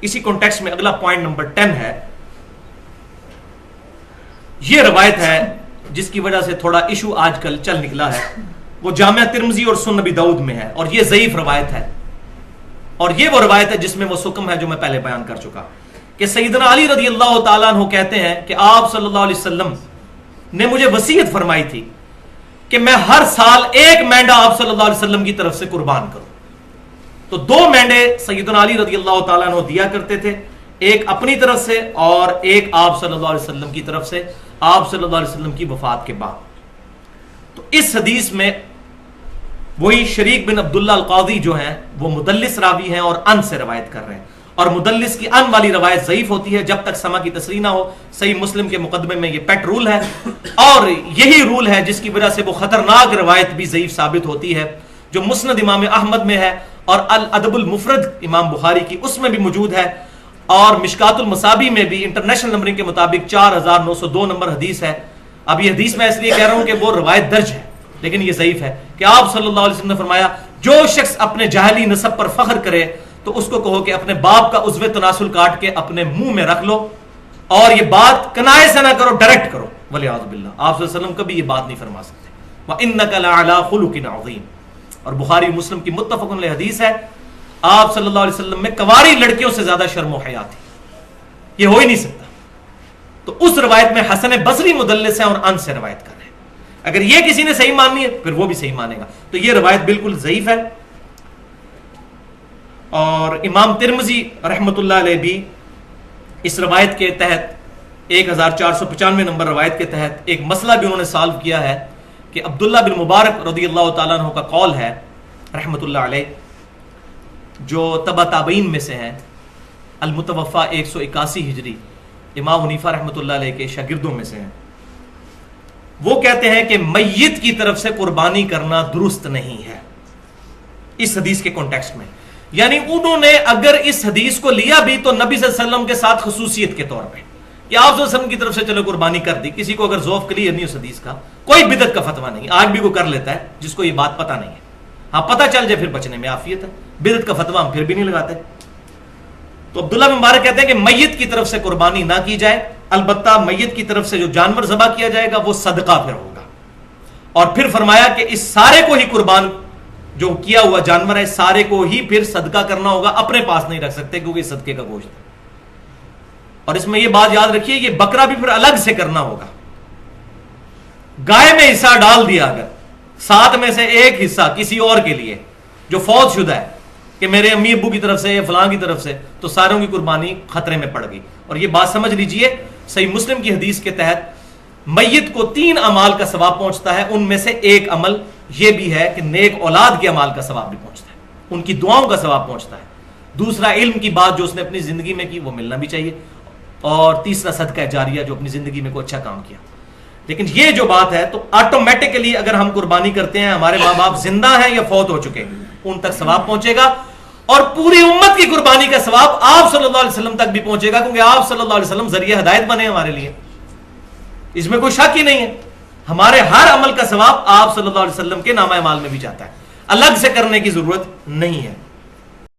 اسی کانٹیکسٹ میں اگلا پوائنٹ نمبر 10 ہے. یہ روایت ہے جس کی وجہ سے تھوڑا ایشو آج کل چل نکلا ہے, وہ جامعہ ترمذی اور سنن نبی داؤد میں ہے, اور یہ ضعیف روایت ہے. اور یہ وہ روایت ہے جس میں وہ سکم ہے جو میں پہلے بیان کر چکا, کہ سیدنا علی رضی اللہ تعالیٰ عنہ کہتے ہیں کہ آپ صلی اللہ علیہ وسلم نے مجھے وصیت فرمائی تھی کہ میں ہر سال ایک مینڈا آپ صلی اللہ علیہ وسلم کی طرف سے قربان کروں. تو 2 مینڈے سیدنا علی رضی اللہ تعالیٰ عنہ دیا کرتے تھے, ایک اپنی طرف سے اور ایک آپ صلی اللہ علیہ وسلم کی طرف سے, آپ صلی اللہ علیہ وسلم کی وفات کے بعد. تو اس حدیث میں وہی شریک بن عبداللہ القاضی جو ہیں وہ مدلس راوی ہیں اور ان سے روایت کر رہے ہیں, اور مدلس کی ان والی روایت ضعیف ہوتی ہے جب تک سما کی تصریح نہ ہو. صحیح مسلم کے مقدمے میں یہ پیٹ رول ہے, اور یہی رول ہے جس کی وجہ سے وہ خطرناک روایت بھی ضعیف ثابت ہوتی ہے جو مسند امام احمد میں ہے, اور الادب المفرد امام بخاری کی اس میں بھی موجود ہے, اور مشکات المصابیح میں بھی انٹرنیشنل نمبرنگ کے مطابق 4902 نمبر حدیث ہے. اب یہ حدیث میں اس لیے کہہ رہا ہوں کہ وہ روایت درج ہے لیکن یہ ضعیف ہے, کہ آپ صلی اللہ علیہ وسلم نے فرمایا جو شخص اپنے جاہلی نسب پر فخر کرے تو اس کو کہو کہ اپنے باپ کا عضو تناسل کاٹ کے اپنے منہ میں رکھ لو, اور یہ بات کنائے سے نہ کرو, ڈائریکٹ کرو. ولیعوذ باللہ, آپ صلی اللہ علیہ وسلم کبھی یہ بات نہیں فرما سکتے. وَإِنَّكَ لَعَلَىٰ خُلُقٍ عَظِيمٍ, اور بخاری مسلم کی متفق علیہ حدیث ہے, آپ صلی اللہ علیہ وسلم میں کنواری لڑکیوں سے زیادہ شرم و حیا تھی, یہ ہو ہی نہیں سکتا. تو اس روایت میں حسن بصری مدلس ہیں اور ان سے روایت کر رہے ہیں. اگر یہ کسی نے صحیح ماننی ہے پھر وہ بھی صحیح مانے گا. تو یہ روایت بالکل ضعیف ہے. اور امام ترمذی رحمۃ اللہ علیہ بھی اس روایت کے تحت 1495 نمبر روایت کے تحت ایک مسئلہ بھی انہوں نے سالو کیا ہے, کہ عبداللہ بن مبارک رضی اللہ تعالیٰ عنہ کا قول ہے رحمۃ اللہ علیہ, جو تبع تابعین میں سے ہیں, المتوفا 181 ہجری, امام حنیفہ رحمۃ اللہ علیہ کے شاگردوں میں سے ہیں. وہ کہتے ہیں کہ میت کی طرف سے قربانی کرنا درست نہیں ہے اس حدیث کے کانٹیکسٹ میں. یعنی انہوں نے اگر اس حدیث کو لیا بھی تو نبی صلی اللہ علیہ وسلم کے ساتھ خصوصیت کے طور پہ, کہ آپ صلی اللہ علیہ وسلم کی طرف سے چلو قربانی کر دی. کسی کو اگر ذوق کلیئر نہیں اس حدیث کا, کوئی بدعت کا فتویٰ نہیں, آج بھی کوئی کر لیتا ہے جس کو یہ بات پتہ نہیں ہے, ہاں پتہ چل جائے پھر بچنے میں عافیت ہے, بدعت کا فتویٰ ہم پھر بھی نہیں لگاتے. تو عبداللہ بن مبارک کہتے ہیں کہ میت کی طرف سے قربانی نہ کی جائے, البتہ میت کی طرف سے جو جانور ذبح کیا جائے گا وہ صدقہ پھر ہوگا. اور پھر فرمایا کہ اس سارے کو ہی قربان جو کیا ہوا جانور ہے سارے کو ہی پھر صدقہ کرنا ہوگا, اپنے پاس نہیں رکھ سکتے کیونکہ یہ صدقے کا گوشت ہے. اور اس میں یہ بات یاد رکھیے, یہ بکرا بھی پھر الگ سے کرنا ہوگا. گائے میں حصہ ڈال دیا اگر 7 میں سے ایک حصہ کسی اور کے لیے جو فوت شدہ ہے, کہ میرے امی ابو کی طرف سے یا فلاں کی طرف سے, تو ساروں کی قربانی خطرے میں پڑ گئی. اور یہ بات سمجھ لیجئے, صحیح مسلم کی حدیث کے تحت میت کو 3 اعمال کا ثواب پہنچتا ہے, ان میں سے ایک عمل یہ بھی ہے کہ نیک اولاد کے اعمال کا ثواب بھی پہنچتا ہے, ان کی دعاؤں کا ثواب پہنچتا ہے. دوسرا علم کی بات جو اس نے اپنی زندگی میں کی وہ ملنا بھی چاہیے, اور تیسرا صدقہ جاریہ جو اپنی زندگی میں کوئی اچھا کام کیا. لیکن یہ جو بات ہے تو آٹومیٹکلی اگر ہم قربانی کرتے ہیں, ہمارے ماں باپ زندہ ہیں یا فوت ہو چکے ہیں, ان تک ثواب پہنچے گا, اور پوری امت کی قربانی کا ثواب آپ صلی اللہ علیہ وسلم تک بھی پہنچے گا, کیونکہ آپ صلی اللہ علیہ وسلم ذریعہ ہدایت بنے ہمارے لیے, اس میں کوئی شک ہی نہیں ہے. ہمارے ہر عمل کا ثواب آپ صلی اللہ علیہ وسلم کے نامہ اعمال میں بھی جاتا ہے, الگ سے کرنے کی ضرورت نہیں ہے.